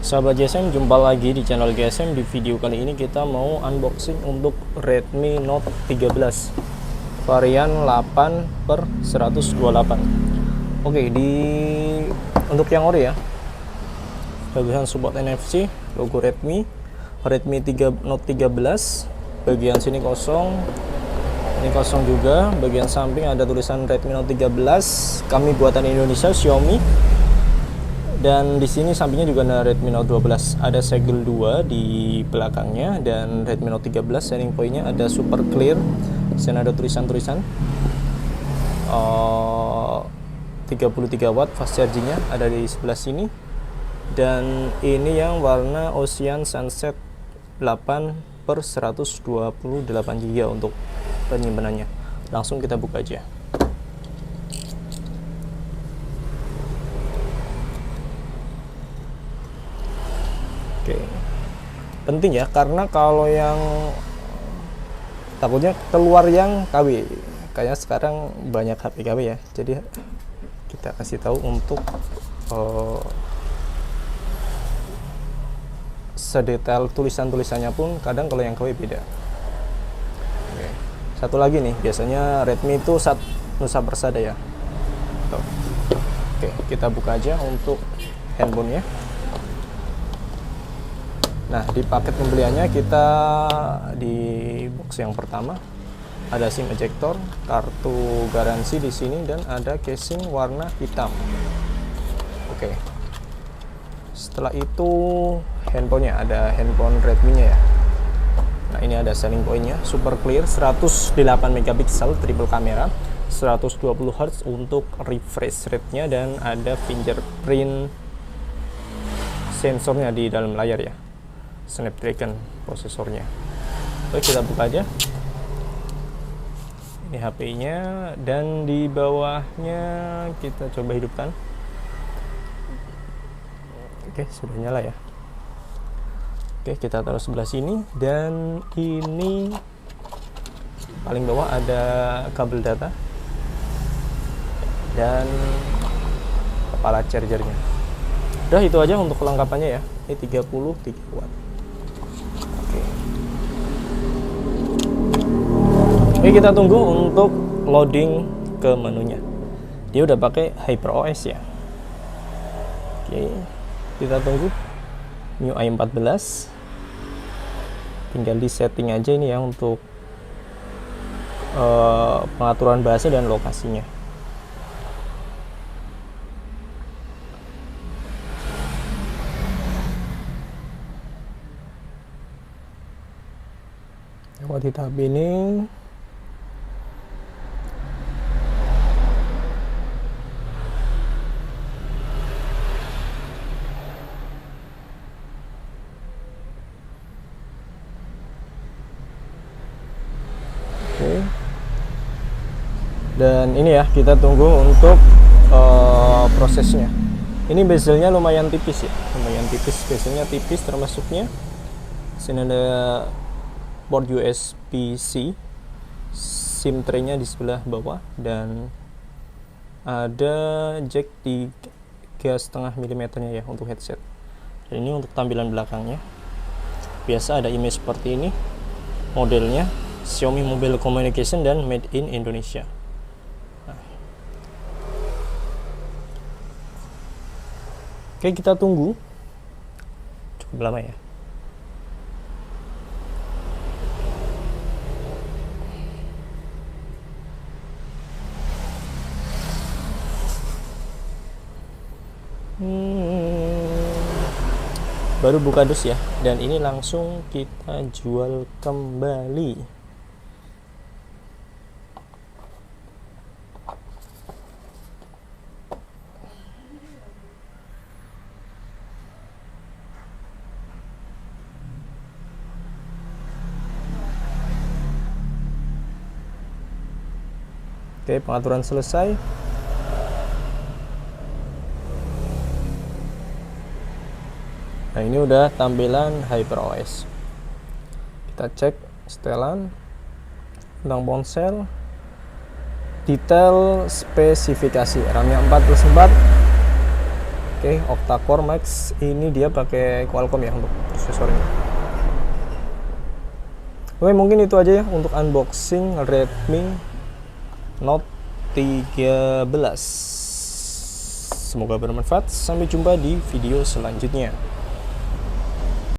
Sahabat GSM, jumpa lagi di channel GSM. Di video kali ini kita mau unboxing untuk Redmi Note 13 varian 8/128. Oke, untuk yang ori ya, bagian support NFC, logo Redmi 3 Note 13, bagian sini kosong, ini kosong juga. Bagian samping ada tulisan Redmi Note 13, kami buatan Indonesia, Xiaomi. Dan di sini sampingnya juga ada Redmi Note 12, ada segel 2 di belakangnya, dan Redmi Note 13 selling point-nya ada super clear. Di sini ada tulisan-tulisan 33 watt fast chargingnya ada di sebelah sini. Dan ini yang warna Ocean Sunset 8/128 GB untuk penyimpanannya. Langsung kita buka aja. Oke, penting ya, karena kalau yang takutnya keluar yang KW, kayaknya sekarang banyak HP KW ya, jadi kita kasih tahu untuk sedetail tulisannya pun kadang kalau yang KW beda. Oke. Satu lagi nih, biasanya Redmi itu Nusa Persada ya. Tuh. Oke, kita buka aja untuk handphonenya. Nah, di paket pembeliannya kita di box yang pertama ada SIM ejector, kartu garansi di sini, dan ada casing warna hitam. Oke. Setelah itu handphonenya, ada handphone Redmi-nya ya. Nah, ini ada selling point-nya, super clear, 108 megapiksel, triple kamera, 120 Hz untuk refresh rate-nya, dan ada fingerprint sensornya di dalam layar ya. Snapdragon prosesornya. Oke, kita buka aja. Ini HP-nya, dan di bawahnya kita coba hidupkan. Oke, sudah nyala ya. Oke, kita taruh sebelah sini, dan ini paling bawah ada kabel data dan kepala chargernya. Udah, itu aja untuk kelengkapannya ya. Ini 33 watt. Oke, kita tunggu untuk loading ke menunya. Dia udah pakai HyperOS ya. Oke, kita tunggu MIUI 14. Tinggal di setting aja ini ya untuk pengaturan bahasa dan lokasinya. Lewati tahap ini. Dan ini ya, kita tunggu untuk prosesnya. Ini bezelnya lumayan tipis ya, bezelnya tipis termasuknya. Sini ada port USB-C, SIM tray-nya di sebelah bawah, dan ada jack 3,5 mm-nya ya untuk headset. Dan ini untuk tampilan belakangnya. Biasa ada image seperti ini. Modelnya Xiaomi Mobile Communication dan Made in Indonesia. Oke, kita tunggu. Cukup lama ya. Baru buka dus ya. Dan ini langsung kita jual kembali. Oke, pengaturan selesai. Nah, ini udah tampilan HyperOS. Kita cek setelan tentang ponsel. Detail spesifikasi RAM-nya 4+4, Oke, octa-core max ini dia pakai Qualcomm ya untuk prosesornya. Oke, mungkin itu aja ya untuk unboxing Redmi Note 13. Semoga bermanfaat. Sampai jumpa di video selanjutnya.